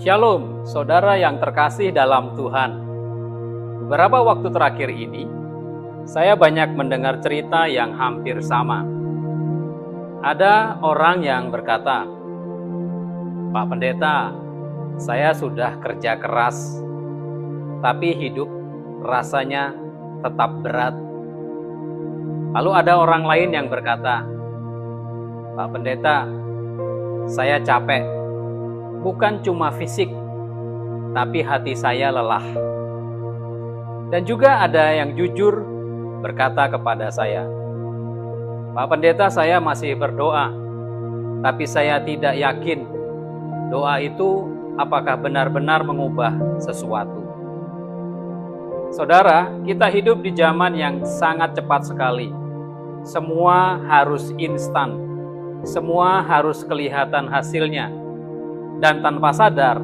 Shalom, saudara yang terkasih dalam Tuhan. Beberapa waktu terakhir ini, saya banyak mendengar cerita yang hampir sama. Ada orang yang berkata, "Pak Pendeta, saya sudah kerja keras, tapi hidup rasanya tetap berat." Lalu ada orang lain yang berkata, "Pak Pendeta, saya capek. Bukan cuma fisik, tapi hati saya lelah." Dan juga ada yang jujur berkata kepada saya, "Pak Pendeta, saya masih berdoa, tapi saya tidak yakin doa itu apakah benar-benar mengubah sesuatu." Saudara, kita hidup di zaman yang sangat cepat sekali. Semua harus instan, semua harus kelihatan hasilnya. Dan tanpa sadar,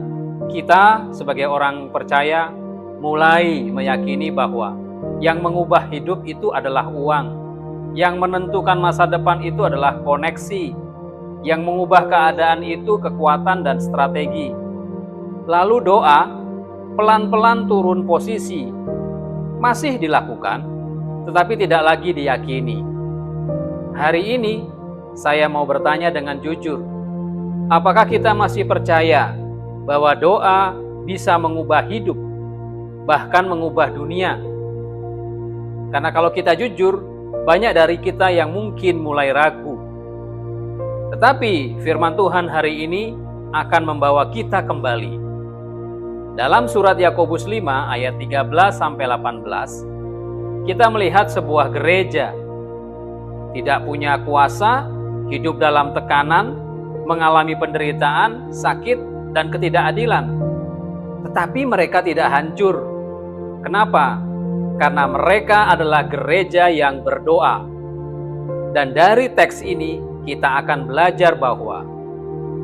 kita sebagai orang percaya mulai meyakini bahwa yang mengubah hidup itu adalah uang. Yang menentukan masa depan itu adalah koneksi. Yang mengubah keadaan itu kekuatan dan strategi. Lalu doa pelan-pelan turun posisi. Masih dilakukan, tetapi tidak lagi diyakini. Hari ini, saya mau bertanya dengan jujur. Apakah kita masih percaya bahwa doa bisa mengubah hidup, bahkan mengubah dunia? Karena kalau kita jujur, banyak dari kita yang mungkin mulai ragu. Tetapi firman Tuhan hari ini akan membawa kita kembali. Dalam surat Yakobus 5 ayat 13-18, kita melihat sebuah gereja tidak punya kuasa, hidup dalam tekanan, mengalami penderitaan, sakit, dan ketidakadilan. Tetapi mereka tidak hancur. Kenapa? Karena mereka adalah gereja yang berdoa. Dan dari teks ini kita akan belajar bahwa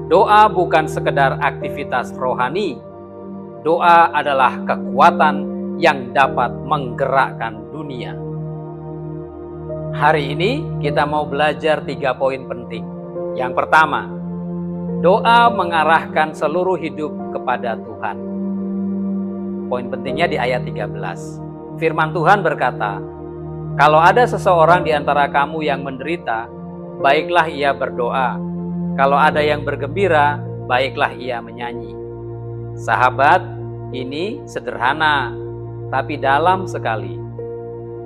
doa bukan sekedar aktivitas rohani. Doa adalah kekuatan yang dapat menggerakkan dunia. Hari ini kita mau belajar 3 poin penting. Yang pertama, doa mengarahkan seluruh hidup kepada Tuhan. Poin pentingnya di ayat 13. Firman Tuhan berkata, "Kalau ada seseorang di antara kamu yang menderita, baiklah ia berdoa. Kalau ada yang bergembira, baiklah ia menyanyi." Sahabat, ini sederhana, tapi dalam sekali.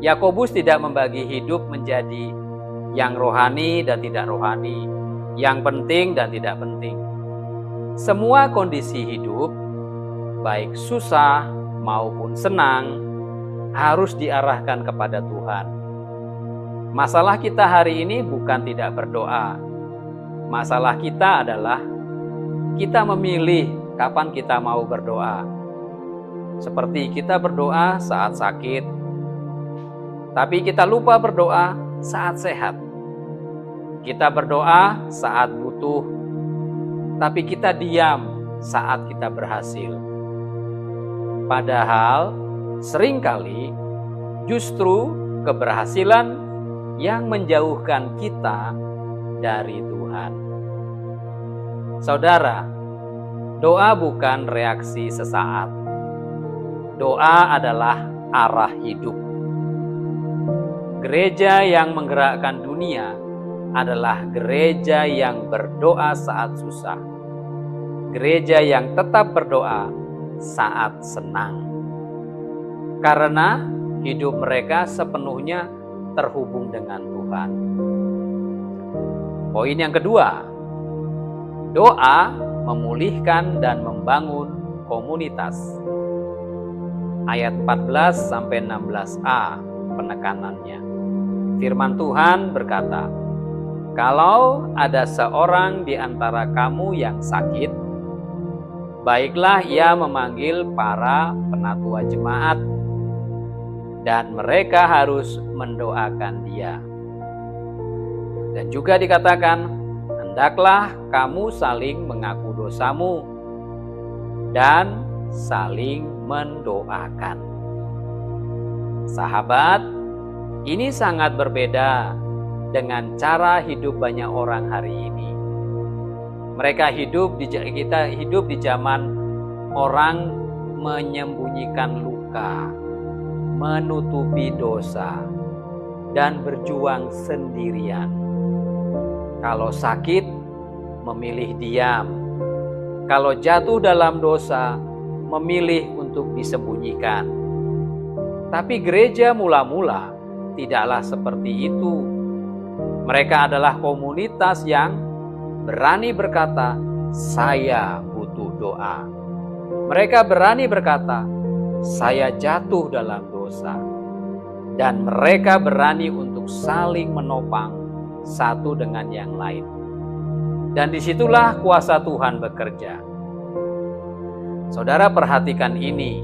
Yakobus tidak membagi hidup menjadi yang rohani dan tidak rohani, yang penting dan tidak penting. Semua kondisi hidup, baik susah maupun senang, harus diarahkan kepada Tuhan. Masalah kita hari ini bukan tidak berdoa. Masalah kita adalah kita memilih kapan kita mau berdoa. Seperti kita berdoa saat sakit, tapi kita lupa berdoa saat sehat. Kita berdoa saat butuh, tapi kita diam saat kita berhasil. Padahal seringkali justru keberhasilan yang menjauhkan kita dari Tuhan. Saudara, doa bukan reaksi sesaat. Doa adalah arah hidup. Gereja yang menggerakkan dunia adalah gereja yang berdoa saat susah, gereja yang tetap berdoa saat senang, karena hidup mereka sepenuhnya terhubung dengan Tuhan. Poin yang kedua, doa memulihkan dan membangun komunitas. Ayat 14-16a penekanannya. Firman Tuhan berkata, "Kalau ada seorang di antara kamu yang sakit, baiklah ia memanggil para penatua jemaat, dan mereka harus mendoakan dia." Dan juga dikatakan, "Hendaklah kamu saling mengaku dosamu dan saling mendoakan." Sahabat, ini sangat berbeda dengan cara hidup banyak orang hari ini. Kita hidup di zaman orang menyembunyikan luka, menutupi dosa, dan berjuang sendirian. Kalau sakit, memilih diam. Kalau jatuh dalam dosa, memilih untuk disembunyikan. Tapi gereja mula-mula tidaklah seperti itu. Mereka adalah komunitas yang berani berkata, "Saya butuh doa." Mereka berani berkata, "Saya jatuh dalam dosa." Dan mereka berani untuk saling menopang satu dengan yang lain. Dan disitulah kuasa Tuhan bekerja. Saudara perhatikan ini,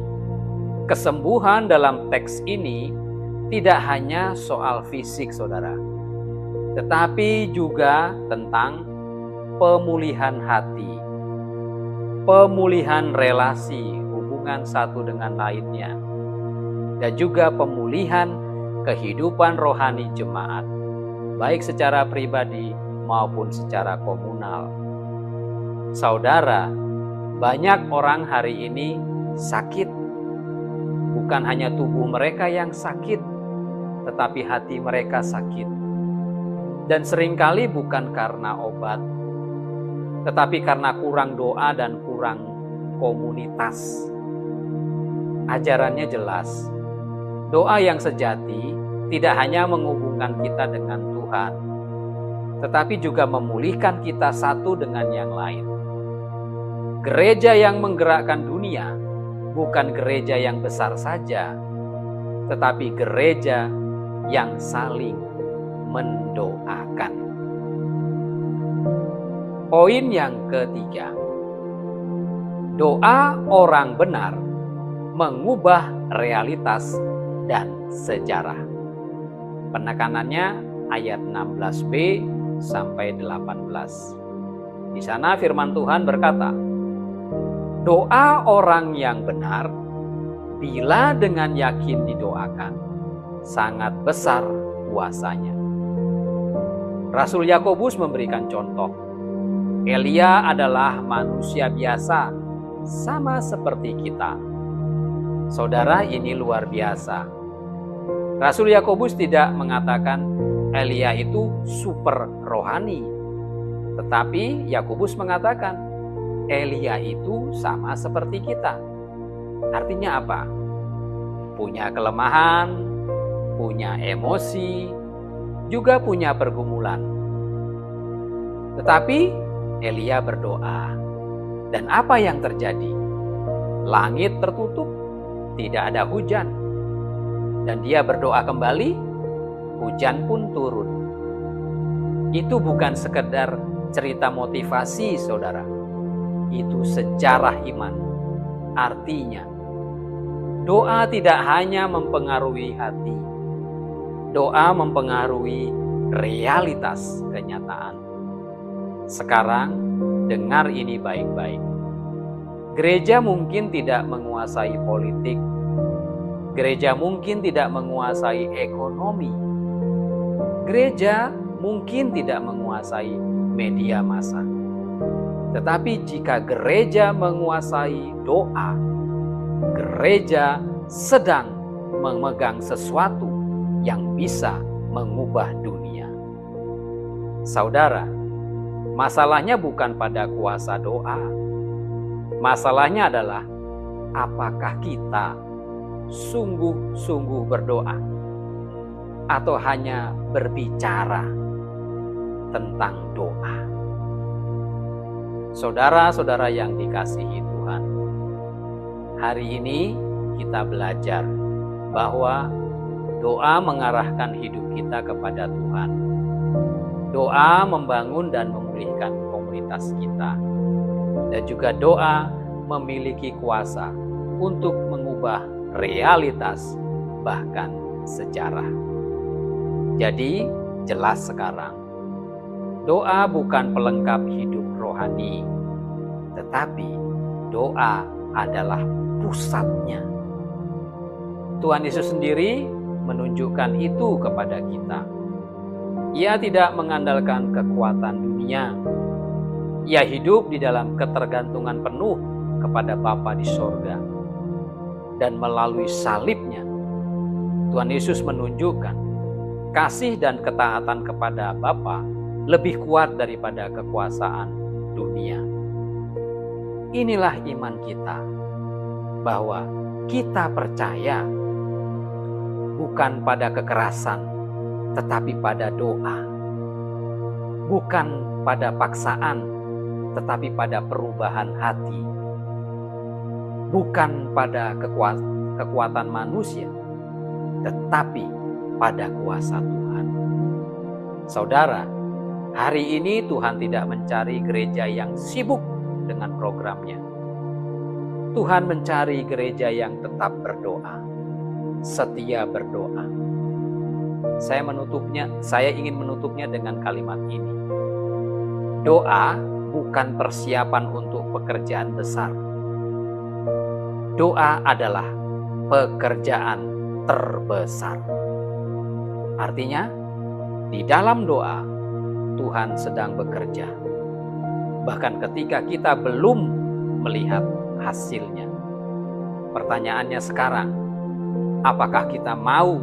kesembuhan dalam teks ini tidak hanya soal fisik saudara, tetapi juga tentang pemulihan hati, pemulihan relasi, hubungan satu dengan lainnya, dan juga pemulihan kehidupan rohani jemaat, baik secara pribadi maupun secara komunal. Saudara, banyak orang hari ini sakit. Bukan hanya tubuh mereka yang sakit, tetapi hati mereka sakit. Dan seringkali bukan karena obat, tetapi karena kurang doa dan kurang komunitas. Ajarannya jelas. Doa yang sejati tidak hanya menghubungkan kita dengan Tuhan, tetapi juga memulihkan kita satu dengan yang lain. Gereja yang menggerakkan dunia bukan gereja yang besar saja, tetapi gereja yang saling mendoakan. Poin yang ketiga, doa orang benar mengubah realitas dan sejarah. Penekanannya ayat 16b sampai 18. Di sana firman Tuhan berkata, doa orang yang benar bila dengan yakin didoakan, sangat besar kuasanya. Rasul Yakobus memberikan contoh. Elia adalah manusia biasa, sama seperti kita. Saudara, ini luar biasa. Rasul Yakobus tidak mengatakan Elia itu super rohani, tetapi Yakobus mengatakan Elia itu sama seperti kita. Artinya apa? Punya kelemahan, punya emosi, juga punya pergumulan. Tetapi Elia berdoa, dan apa yang terjadi? Langit tertutup, tidak ada hujan. Dan dia berdoa kembali, hujan pun turun. Itu bukan sekedar cerita motivasi, saudara. Itu sejarah iman. Artinya, doa tidak hanya mempengaruhi hati. Doa mempengaruhi realitas kenyataan. Sekarang, dengar ini baik-baik. Gereja mungkin tidak menguasai politik. Gereja mungkin tidak menguasai ekonomi. Gereja mungkin tidak menguasai media massa. Tetapi jika gereja menguasai doa, gereja sedang memegang sesuatu yang bisa mengubah dunia. Saudara, masalahnya bukan pada kuasa doa. Masalahnya adalah apakah kita sungguh-sungguh berdoa atau hanya berbicara tentang doa. Saudara-saudara yang dikasihi Tuhan, hari ini kita belajar bahwa doa mengarahkan hidup kita kepada Tuhan. Doa membangun dan memulihkan komunitas kita. Dan juga doa memiliki kuasa untuk mengubah realitas, bahkan sejarah. Jadi, jelas sekarang, doa bukan pelengkap hidup rohani, tetapi doa adalah pusatnya. Tuhan Yesus sendiri menunjukkan itu kepada kita. Ia tidak mengandalkan kekuatan dunia. Ia hidup di dalam ketergantungan penuh kepada Bapa di sorga. Dan melalui salibnya, Tuhan Yesus menunjukkan kasih dan ketaatan kepada Bapa lebih kuat daripada kekuasaan dunia. Inilah iman kita, bahwa kita percaya bukan pada kekerasan, tetapi pada doa. Bukan pada paksaan, tetapi pada perubahan hati. Bukan pada kekuatan manusia, tetapi pada kuasa Tuhan. Saudara, hari ini Tuhan tidak mencari gereja yang sibuk dengan programnya. Tuhan mencari gereja yang tetap berdoa, setia berdoa. Saya ingin menutupnya dengan kalimat ini. Doa bukan persiapan untuk pekerjaan besar. Doa adalah pekerjaan terbesar. Artinya, di dalam doa, Tuhan sedang bekerja. Bahkan ketika kita belum melihat hasilnya. Pertanyaannya sekarang, apakah kita mau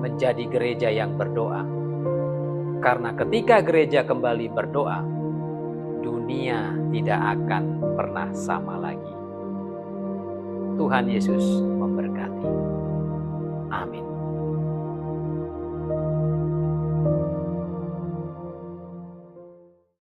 menjadi gereja yang berdoa? Karena ketika gereja kembali berdoa, dunia tidak akan pernah sama lagi. Tuhan Yesus memberkati. Amin.